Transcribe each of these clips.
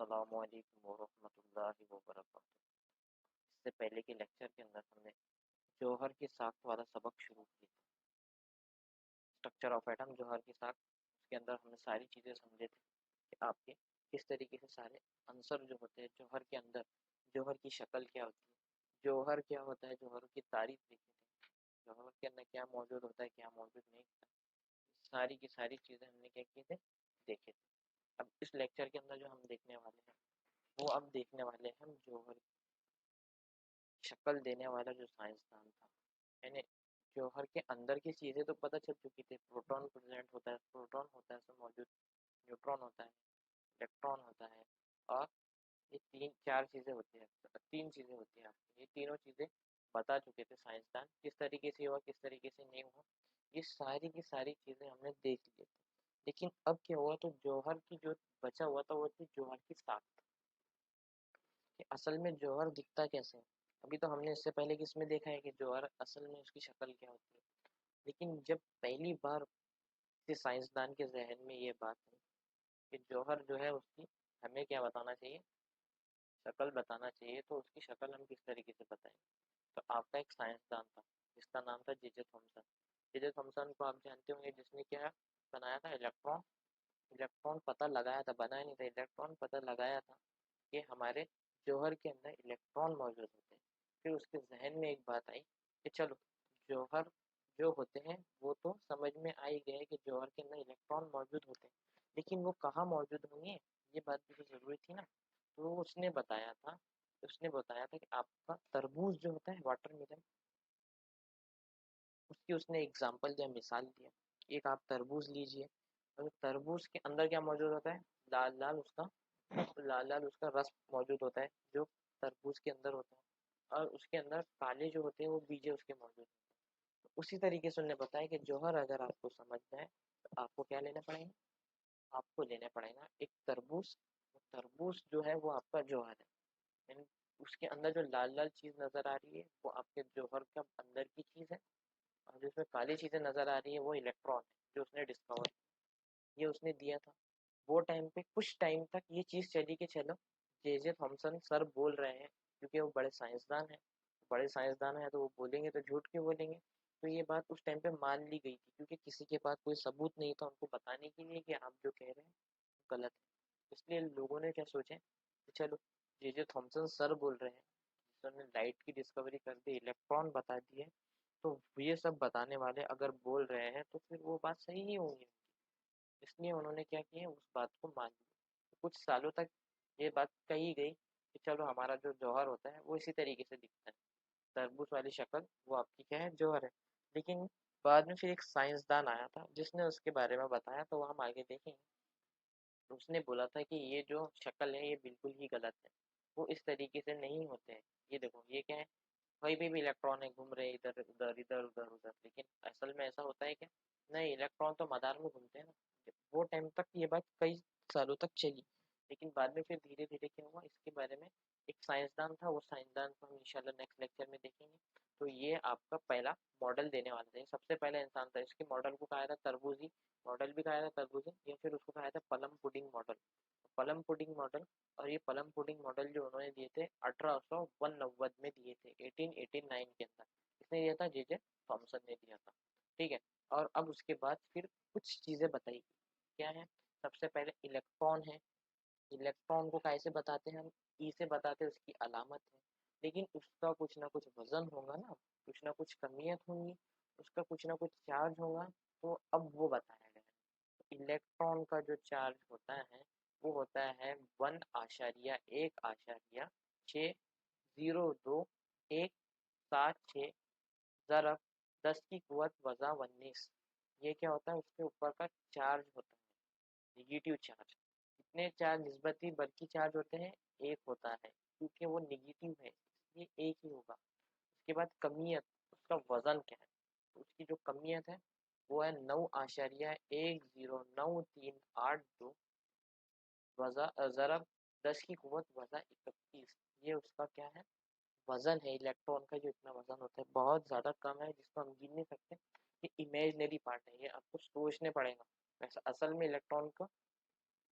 अस्सलामुअलैकुम वरहमतुल्लाहि वबरकातुहू। इससे पहले के लेक्चर के अंदर हमने जौहर की साख्त वाला सबक शुरू किया था। स्ट्रक्चर ऑफ एटम, जौहर की साख्त, उसके अंदर हमने सारी चीज़ें समझे थे कि आपके किस तरीके से सारे आंसर जो होते हैं जौहर के अंदर, जौहर की शक्ल क्या होती है, जौहर क्या होता है, जौहर की तारीफ देखे थे, जौहर के अंदर क्या मौजूद होता है, क्या मौजूद नहीं होता, सारी की सारी चीज़ें हमने क्या किए थे, देखे थे। अब इस लेक्चर के अंदर जो हम देखने वाले हैं वो अब देखने वाले हैं हम जौहर शक्ल देने वाला जो साइंसदान था। यानी जौहर के अंदर की चीज़ें तो पता चल चुकी थी, प्रोटॉन प्रेजेंट होता है, प्रोटॉन होता है सब मौजूद, न्यूट्रॉन होता है, इलेक्ट्रॉन होता है, और ये तीन चार चीज़ें होती हैं, तीन चीज़ें होती हैं आपकी, ये तीनों चीज़ें बता चुके थे साइंसदान, किस तरीके से हुआ किस तरीके से नहीं हुआ, ये सारी की सारी चीज़ें हमने देख ली थी। लेकिन अब क्या हुआ, तो जौहर की जो बचा हुआ था वो थी जौहर की साख्त, कि असल में जौहर दिखता कैसे है। अभी तो हमने इससे पहले कि इसमें देखा है कि जौहर असल में उसकी शक्ल क्या होती है, लेकिन जब पहली बार किसी साइंसदान के जहन में ये बात आई कि जौहर जो है उसकी हमें क्या बताना चाहिए, शक्ल बताना चाहिए, तो उसकी शक्ल हम किस तरीके से बताएं। तो आपका एक साइंसदान था जिसका नाम था जे जे थॉमसन। जे जे थॉमसन को आप जानते होंगे, जिसने क्या बनाया था, इलेक्ट्रॉन। इलेक्ट्रॉन पता लगाया था, बनाया नहीं था, इलेक्ट्रॉन पता लगाया था कि हमारे जौहर के अंदर इलेक्ट्रॉन मौजूद होते हैं। फिर उसके जहन में एक बात आई कि चलो जौहर जो होते हैं वो तो समझ में आ ही गए कि जौहर के अंदर इलेक्ट्रॉन मौजूद होते हैं, लेकिन वो कहाँ मौजूद होंगे, ये बात भी तो ज़रूरी थी ना। तो उसने बताया था कि आपका तरबूज जो होता है, वाटरमेलन, उसकी उसने एग्जाम्पल दिया, मिसाल दिया। एक आप तरबूज लीजिए, और तरबूज के अंदर क्या मौजूद होता है, लाल लाल उसका लाल लाल उसका रस मौजूद होता है जो तरबूज के अंदर होता है, और उसके अंदर काले जो होते हैं वो बीजे उसके मौजूद होते हैं। तो उसी तरीके से उन्होंने बताया कि जौहर अगर आपको समझना है तो आपको क्या लेना पड़ेगा, आपको लेना पड़ेगा एक तरबूज। वो तरबूज जो है वो आपका जौहर है, यानी उसके अंदर जो लाल लाल चीज़ नज़र आ रही है वो आपके जौहर का अंदर की चीज़ है, और जिसमें काली चीज़ें नज़र आ रही है वो इलेक्ट्रॉन है जो उसने डिस्कवर, ये उसने दिया था। वो टाइम पे कुछ टाइम तक ये चीज़ चली कि चलो जे जे थॉमसन सर बोल रहे हैं, क्योंकि वो बड़े साइंसदान हैं, बड़े साइंसदान हैं तो वो बोलेंगे तो झूठ क्यों बोलेंगे। तो ये बात उस टाइम पे मान ली गई थी, क्योंकि किसी के पास कोई सबूत नहीं था उनको बताने के लिए कि आप जो कह रहे हैं वो गलत है। इसलिए लोगों ने क्या सोचे कि चलो जे जे थॉमसन सर बोल रहे हैं, सर ने लाइट की डिस्कवरी कर दी, इलेक्ट्रॉन बता दिए, तो ये सब बताने वाले अगर बोल रहे हैं तो फिर वो बात सही ही होंगी। इसलिए उन्होंने क्या किया, उस बात को मान लिया। तो कुछ सालों तक ये बात कही गई कि चलो हमारा जो जौहर होता है वो इसी तरीके से दिखता है, तरबूज वाली शक्ल वो आपकी क्या है, जौहर है। लेकिन बाद में फिर एक साइंसदान आया था जिसने उसके बारे में बताया, तो वो हम आगे देखेंगे। तो उसने बोला था कि ये जो शक्ल है ये बिल्कुल ही गलत है, वो इस तरीके से नहीं होते हैं। ये देखो ये क्या है, कहीं भी इलेक्ट्रॉन है घूम रहे इधर उधर इधर उधर उधर, लेकिन असल में ऐसा होता है क्या, नहीं, इलेक्ट्रॉन तो मदार में घूमते हैं ना। वो टाइम तक ये बात कई सालों तक चली, लेकिन बाद में फिर धीरे धीरे क्या हुआ, इसके बारे में एक साइंसदान था, वो साइंसदान को हम इंशाल्लाह नेक्स्ट लेक्चर में देखेंगे। तो ये आपका पहला मॉडल देने वाला था, ये सबसे पहला इंसान था, इसके मॉडल को कहा था तरबूजी मॉडल, भी कहा था तरबूजी, या फिर उसको कहा था पलम पुडिंग मॉडल, पलम पुडिंग मॉडल। और ये पलम पुडिंग मॉडल जो उन्होंने दिए थे 1891 में दिए थे, 1889 के अंदर इसने दिया था, जे जे थॉमसन ने दिया था। ठीक है, और अब उसके बाद फिर कुछ चीज़ें बताई गई, क्या है, सबसे पहले इलेक्ट्रॉन है। इलेक्ट्रॉन को कैसे बताते हैं हम, ई से बताते हैं, उसकी अलामत है, लेकिन उसका कुछ ना कुछ वजन होगा ना, कुछ ना कुछ कमियत होंगी, उसका कुछ ना कुछ चार्ज होगा। तो अब वो बताया गया है, इलेक्ट्रॉन का जो चार्ज होता है वो होता है 1,602,176 ज़रब 10 की कुवत वज़ा 19। ये क्या होता है, उसके ऊपर का चार्ज होता है, निगेटिव चार्ज। कितने चार्ज निस्बती बल्कि चार्ज होते हैं, एक होता है, क्योंकि वो निगेटिव है इसलिए एक ही होगा। उसके बाद कमियत, उसका वजन क्या है, तो उसकी जो कमियत है वो है 9,109382 वज़ा ज़रब 10 की कुवत वज़ा 31। ये उसका क्या है, वजन है इलेक्ट्रॉन का, जो इतना वजन होता है बहुत ज़्यादा कम है, जिसको हम गिन नहीं सकते। ये इमेजनरी पार्ट है, ये आपको सोचने पड़ेगा। वैसे असल में इलेक्ट्रॉन का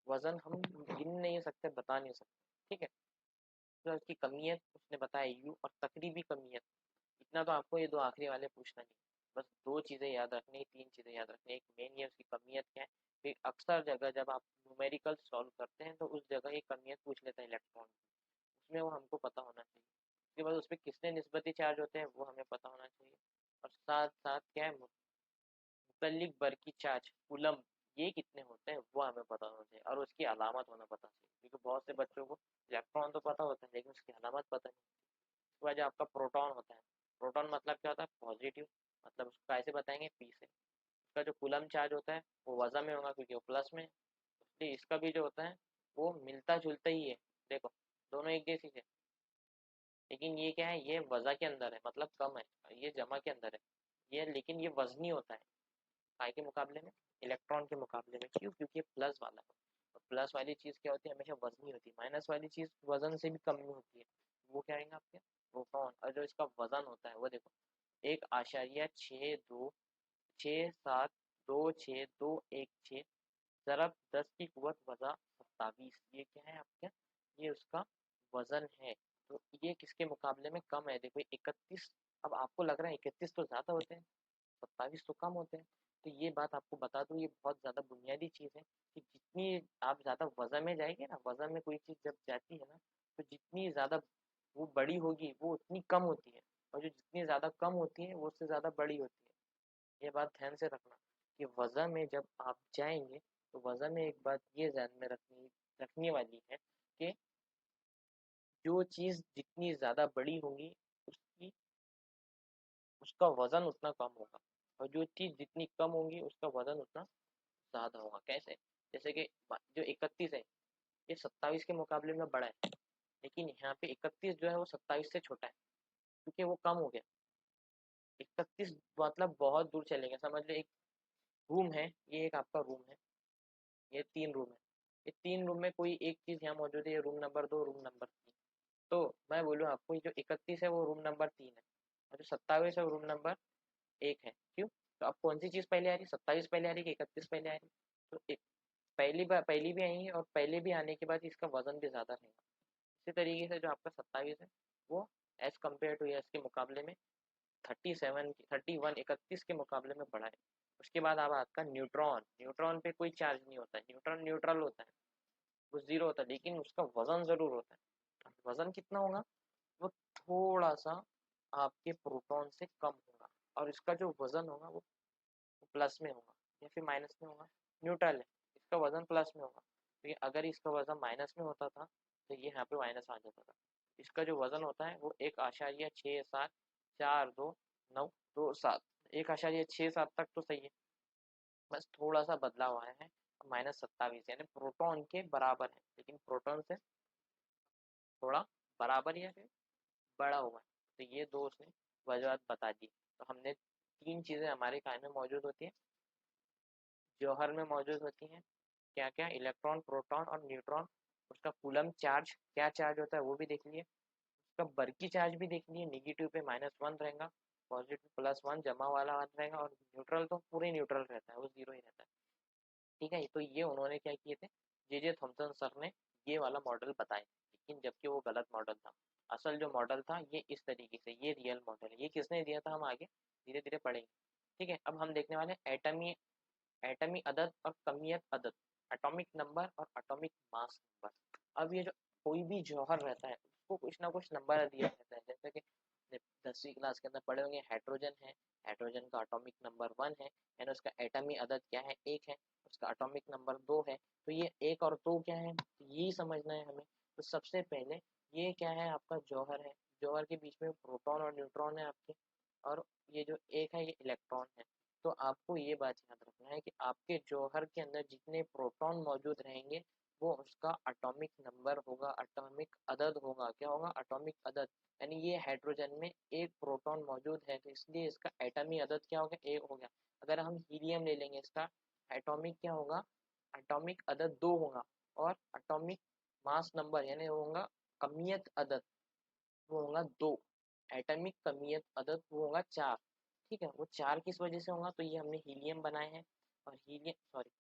वजन हम गिन नहीं सकते, बता नहीं सकते, ठीक है। तो उसकी कमियत उसने बताया यू, और तकरीबी कमियत। इतना तो आपको ये दो आखिरी वाले पूछना नहीं, बस दो चीज़ें याद रखनी, तीन चीज़ें याद रखनी। एक मेन ये उसकी कमियत क्या है, फिर अक्सर जगह जब आप न्यूमेरिकल सॉल्व करते हैं तो उस जगह ये कमियत पूछ लेते हैं इलेक्ट्रॉन, उसमें वो हमको पता होना चाहिए। उसके बाद उस पर कितने निस्बती चार्ज होते हैं वो हमें पता होना चाहिए। और साथ साथ क्या है, मुतल्लिक बरकी चार्ज कूलम, ये कितने होते हैं वो हमें पता होना चाहिए, और उसकी अलामत होना पता चाहिए, क्योंकि बहुत से बच्चों को इलेक्ट्रॉन तो पता होता है लेकिन उसकी अलामत पता नहीं। उसके बाद जो आपका प्रोटॉन होता है, प्रोटॉन मतलब क्या होता है, पॉजिटिव, मतलब उसको कैसे बताएंगे, पी से। उसका जो कूलम चार्ज होता है वो वजन में होगा क्योंकि वो प्लस में है, इसलिए इसका भी जो होता है वो मिलता जुलता ही है। देखो दोनों एक जैसी है, लेकिन ये क्या है, ये वज़ा के अंदर है मतलब कम है, ये जमा के अंदर है। ये लेकिन ये वजनी होता है, काय के मुकाबले में, इलेक्ट्रॉन के मुकाबले में। क्यों? क्योंकि ये प्लस वाला है, और प्लस वाली चीज़ क्या होती है, हमेशा वजनी होती है। माइनस वाली चीज़ वजन से भी कम में होती है, वो क्या आएंगे आपके, प्रोटॉन। और जो इसका वजन होता है वो देखो, 1,626,7,2,6,2,1,6 ज़रब 10 की क़ुव्वत वज़ा 27, ये क्या है आपका, ये उसका वजन है। तो ये किसके मुकाबले में कम है, देखो 31। अब आपको लग रहा है 31 तो ज़्यादा होते हैं, 27 तो कम होते हैं। तो ये बात आपको बता दूँ, ये बहुत ज़्यादा बुनियादी चीज़ है कि जितनी आप ज़्यादा वज़न में जाएंगे ना, वज़न में कोई चीज़ जब जाती है ना, तो जितनी ज़्यादा वो बड़ी होगी वो उतनी कम होती है, और जो जितनी ज़्यादा कम होती है वो उससे ज़्यादा बड़ी होती है। ये बात ध्यान से रखना कि वज़न में जब आप जाएंगे, तो वज़न में एक बात ये ध्यान में रखनी रखने वाली है कि जो चीज़ जितनी ज़्यादा बड़ी होगी उसकी उसका वज़न उतना कम होगा, और जो चीज़ जितनी कम होगी उसका वज़न उतना ज़्यादा होगा। कैसे? जैसे कि जो 31 है ये 27 के मुकाबले में बड़ा है, लेकिन यहाँ पे 31 जो है वो 27 से छोटा है, क्योंकि वो कम हो गया। 31 मतलब बहुत दूर चले गए, समझ लो एक रूम है, ये एक आपका रूम है, ये 3 रूम है। ये 3 रूम में कोई एक चीज़ यहाँ मौजूद है, ये रूम नंबर 2, रूम नंबर 3। तो मैं बोलूँ आपको, ये जो 31 है वो रूम नंबर 3 है, और जो 27 है वो रूम नंबर 1 है। क्यों? तो अब कौन सी चीज़ पहले आ रही है, 27 पहले आ रही है कि 31 पहले आ रही है? तो एक पहली बार पहली भी आएंगी, और पहले भी आने के बाद इसका वजन भी ज़्यादा रहेगा। इसी तरीके से जो आपका 27 है वो एज़ कम्पेयर टू एस के मुकाबले में 37 31 31 के मुकाबले में बड़ा है। उसके बाद अब आपका न्यूट्रॉन, न्यूट्रॉन पे कोई चार्ज नहीं होता है, न्यूट्रॉन न्यूट्रल होता है, वो जीरो होता है, लेकिन उसका वजन ज़रूर होता है। वजन कितना होगा, वो थोड़ा सा आपके प्रोटॉन से कम होगा, और इसका जो वजन होगा वो प्लस में होगा या फिर माइनस में होगा, न्यूट्रल है, इसका वजन प्लस में होगा। तो ये अगर इसका वजन माइनस में होता था तो ये यहाँ पे माइनस आ जाता था। इसका जो वजन होता है वो 1,674,2,9,2,7, 1,6,7 तक तो सही है, बस थोड़ा सा बदलाव आया है, -27 यानी प्रोटॉन के बराबर है, लेकिन प्रोटॉन से थोड़ा बराबर या फिर बड़ा हुआ है। तो ये दो उसने वजह बता दी। तो हमने तीन चीज़ें हमारे काय में मौजूद होती हैं, जौहर में मौजूद होती हैं। क्या क्या, इलेक्ट्रॉन, प्रोटॉन और न्यूट्रॉन। उसका कूलम चार्ज क्या चार्ज होता है वो भी देख लिए, उसका बर्की चार्ज भी देख लिए, निगेटिव पे -1 रहेगा, पॉजिटिव +1 जमा वाला 1 रहेगा, और न्यूट्रल तो पूरे न्यूट्रल रहता है, वो जीरो ही रहता है। ठीक है, तो ये उन्होंने क्या किए थे, जे थॉमसन सर ने ये वाला मॉडल बताए, लेकिन जबकि वो गलत मॉडल था। असल जो मॉडल था ये इस तरीके से, ये रियल मॉडल है। ये किसने दिया था हम आगे धीरे धीरे पढ़ेंगे। ठीक है, अब हम देखने वाले एटमी एटमी अदद और कमियत अदद, एटॉमिक नंबर और एटॉमिक मास नंबर। अब ये जो कोई भी जौहर रहता है उसको कुछ ना कुछ नंबर दिया रहता है, जैसे कि 10वीं क्लास के अंदर पढ़े होंगे, हाइड्रोजन है, हाइड्रोजन का एटॉमिक नंबर 1 है, यानी उसका एटमी अदद क्या है, 1 है, उसका एटॉमिक नंबर 2 है। तो ये 1 और 2 क्या है, तो यही समझना है हमें। तो सबसे पहले ये क्या है, आपका जौहर है, जौहर के बीच में प्रोटॉन और न्यूट्रॉन है आपके, और ये जो एक है ये इलेक्ट्रॉन है। तो आपको ये बात याद रखना है कि आपके जौहर के अंदर जितने प्रोटॉन मौजूद रहेंगे वो उसका एटॉमिक नंबर होगा, एटॉमिक अदद होगा। क्या होगा, एटॉमिक अदद। यानी ये हाइड्रोजन में एक प्रोटॉन मौजूद है, तो इसलिए इसका एटमी अदद क्या हो गया, एक हो गया। अगर हम हीलियम ले लेंगे, इसका एटॉमिक क्या होगा, एटॉमिक अदद 2 होगा, और एटॉमिक मास नंबर यानी वो होगा कमियत अदद, वो होगा 2। एटॉमिक कमियत अदद वो होगा 4। ठीक है, वो 4 किस वजह से होगा, तो ये हमने हीलियम बनाए हैं, और हीलियम सॉरी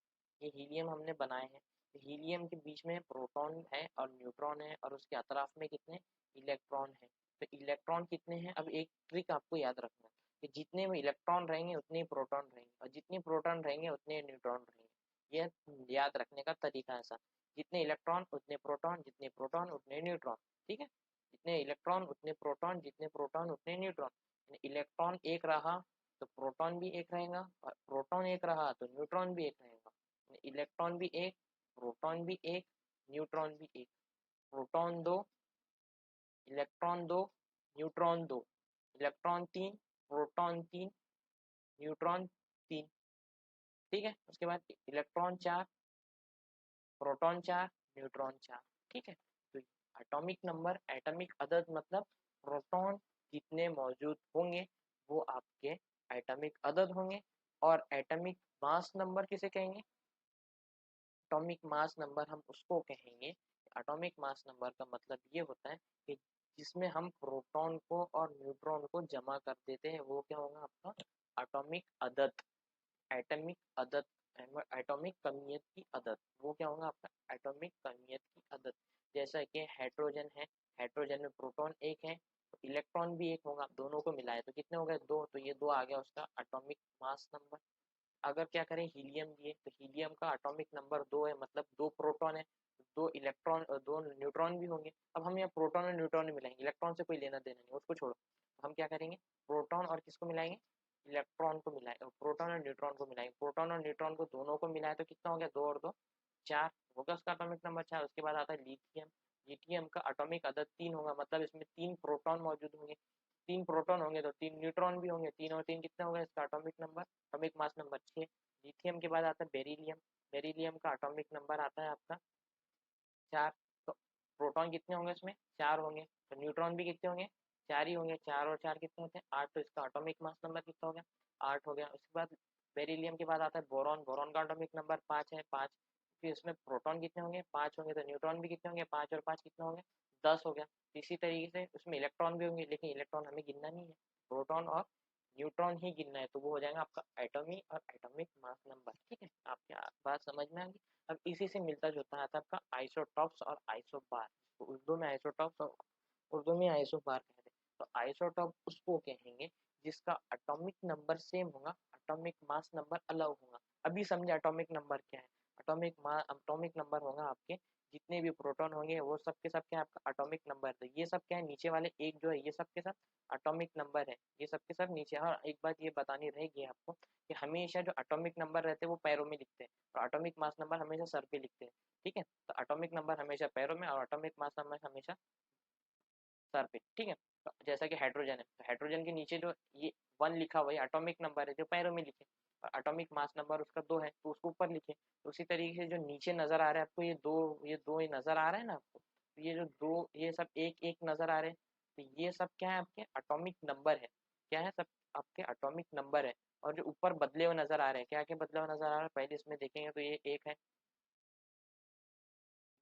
ये हीलियम हमने बनाए हैं, हीलियम के बीच में प्रोटॉन है और न्यूट्रॉन है और उसके अतराफ में कितने इलेक्ट्रॉन है। तो इलेक्ट्रॉन कितने हैं, अब एक ट्रिक आपको याद रखना है कि जितने में इलेक्ट्रॉन रहेंगे उतने ही प्रोटॉन रहेंगे और जितने प्रोटॉन रहेंगे उतने ही न्यूट्रॉन रहेंगे। यह याद रखने का तरीका है ऐसा, जितने इलेक्ट्रॉन उतने प्रोटॉन, जितने प्रोटॉन उतने न्यूट्रॉन। ठीक है, जितने इलेक्ट्रॉन उतने प्रोटॉन, जितने प्रोटॉन उतने न्यूट्रॉन। इलेक्ट्रॉन एक रहा तो प्रोटॉन भी एक रहेगा और प्रोटॉन एक रहा तो न्यूट्रॉन भी एक रहेगा। इलेक्ट्रॉन भी एक, प्रोटॉन भी एक, न्यूट्रॉन भी एक। प्रोटॉन दो, इलेक्ट्रॉन दो, न्यूट्रॉन दो। इलेक्ट्रॉन तीन, प्रोटॉन तीन, न्यूट्रॉन तीन। ठीक है, उसके बाद इलेक्ट्रॉन चार, प्रोटॉन चार, न्यूट्रॉन चार। ठीक है, तो एटॉमिक नंबर, एटॉमिक अदद मतलब प्रोटॉन जितने मौजूद होंगे वो आपके एटॉमिक अदद होंगे। और एटॉमिक मास नंबर किसे कहेंगे, एटॉमिक मास नंबर हम उसको कहेंगे। एटॉमिक मास नंबर का मतलब ये होता है कि जिसमें हम प्रोटॉन को और न्यूट्रॉन को जमा कर देते हैं वो क्या होगा आपका एटॉमिक अदद। एटॉमिक अदद, एटॉमिक कमियत की अदद, वो क्या होगा आपका एटॉमिक कमियत की अदद। जैसा कि हाइड्रोजन है, हाइड्रोजन में प्रोटॉन एक है तो इलेक्ट्रॉन भी एक होगा, दोनों को मिलाए तो कितने हो गए दो, तो ये दो आ गया उसका एटॉमिक मास नंबर। अगर क्या करें हीलियम दिए तो हीलियम का एटॉमिक नंबर दो है, मतलब दो प्रोटॉन है, दो इलेक्ट्रॉन और दो न्यूट्रॉन भी होंगे। अब हम यहाँ प्रोटॉन और न्यूट्रॉन नहीं मिलाएंगे, इलेक्ट्रॉन से कोई लेना देना नहीं, उसको छोड़ो। तो हम क्या करेंगे, प्रोटॉन और किसको मिलाएंगे, इलेक्ट्रॉन को मिलाएंगे, प्रोटॉन और न्यूट्रॉन को मिलाएंगे। प्रोटॉन और न्यूट्रॉन को दोनों को मिलाए तो कितना हो गया, दो और दो चार होगा उसका एटॉमिक नंबर चार। उसके बाद आता है लिथियम, लिथियम का एटॉमिक अदद तीन होगा, मतलब इसमें तीन प्रोटॉन मौजूद होंगे, तीन प्रोटॉन होंगे तो तीन न्यूट्रॉन भी होंगे, तीन और तीन कितना होगा इसका atomic number, atomic mass number छः। लिथियम के बाद आता है बेरिलियम, बेरिलियम का एटॉमिक नंबर आता है आपका चार। तो प्रोटॉन कितने होंगे इसमें, चार होंगे, तो न्यूट्रॉन भी कितने होंगे, चार ही होंगे, चार और चार कितने होते हैं आठ, तो इसका एटॉमिक मास नंबर कितना हो गया, आठ हो गया। उसके बाद बेरिलियम के बाद आता है बोरॉन, बोरॉन का एटॉमिक नंबर पाँच है, पाँच। फिर इसमें प्रोटॉन कितने होंगे, पाँच होंगे, तो न्यूट्रॉन भी कितने होंगे, पाँच और पाँच कितना होंगे, दस हो गया। इसी तरीके से उसमें इलेक्ट्रॉन भी होंगे, लेकिन इलेक्ट्रॉन हमें गिनना नहीं है, प्रोटॉन और न्यूट्रॉन ही गिनना है, तो वो हो जाएगा आपका एटॉमी और एटॉमिक मास नंबर। ठीक है, आपकी बात समझ में आ गई। अब इसी से मिलता जुलता आता है आपका आइसोटॉप्स और आइसोबार। तो उर्दू में आइसोटॉप्स और उर्दू में आइसोबार कहते हैं। तो आइसोटॉप उसको कहेंगे जिसका एटॉमिक नंबर सेम होगा, एटॉमिक मास नंबर अलग होगा। अभी समझे एटॉमिक नंबर क्या है, एटॉमिक नंबर होगा आपके जितने भी प्रोटॉन होंगे वो सब के सब क्या है आपका एटॉमिक नंबर। तो ये सब क्या है, नीचे वाले एक जो है ये सब के सब एटॉमिक नंबर है, ये सब के सब नीचे। हाँ, एक बात ये बतानी रहेगी आपको कि हमेशा जो एटॉमिक नंबर रहते हैं वो पैरों में लिखते हैं और एटॉमिक मास नंबर हमेशा सर पे लिखते हैं। ठीक है, तो एटॉमिक नंबर हमेशा पैरों में और एटॉमिक मास नंबर हमेशा सर पे। ठीक है, तो जैसा कि हाइड्रोजन है, तो हाइड्रोजन के नीचे जो ये वन लिखा हुआ है एटॉमिक नंबर है जो पैरों में लिखे, और एटॉमिक मास नंबर उसका दो है तो उसको ऊपर लिखे। तो उसी तरीके से जो नीचे नजर आ रहा है आपको ये दो ये नजर आ रहा है ना आपको, तो ये जो दो ये सब एक एक नजर आ रहे हैं, तो ये सब क्या है आपके एटॉमिक नंबर है। क्या है सब आपके एटॉमिक नंबर है। और जो ऊपर बदले हुए नजर आ रहे हैं, क्या क्या बदले हुए नजर आ रहा है पहले इसमें देखेंगे तो ये एक है,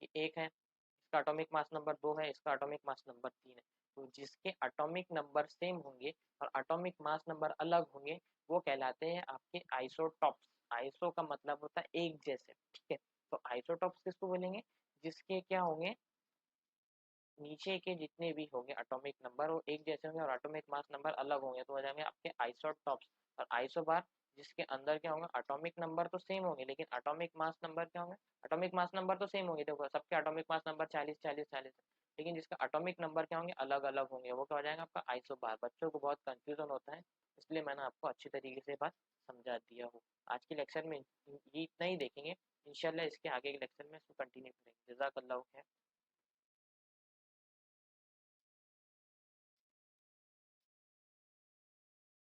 ये एक है, इसका एटॉमिक मास नंबर दो है, इसका एटॉमिक मास नंबर तीन है। तो जिसके एटॉमिक नंबर सेम होंगे और एटॉमिक मास नंबर अलग होंगे वो कहलाते हैं आपके आइसोटॉप्स। आइसो का मतलब होता है एक जैसे। ठीक है, तो आइसोटॉप्स किसको बोलेंगे, जिसके क्या होंगे नीचे के जितने भी होंगे एटॉमिक नंबर वो एक जैसे होंगे और एटॉमिक मास नंबर अलग होंगे, तो हो जाएंगे आपके आइसोटॉप्स। और आइसोबार जिसके अंदर क्या होगा एटॉमिक नंबर तो सेम होंगे लेकिन एटॉमिक मास नंबर क्या होंगे, एटॉमिक मास नंबर तो सेम होंगे, देखो सबके एटॉमिक मास नंबर 40 40 40 है, लेकिन जिसका एटॉमिक नंबर क्या होंगे अलग अलग होंगे, वो क्या हो जाएगा आपका आइसोबार। बच्चों को बहुत कंफ्यूजन होता है, इसलिए मैंने आपको अच्छी तरीके से बात समझा दिया हूँ। आज के लेक्चर में ये इतना ही देखेंगे, इंशाल्लाह इसके आगे के लेक्चर में इसको कंटिन्यू करेंगे। जज़ाकल्लाह खैर।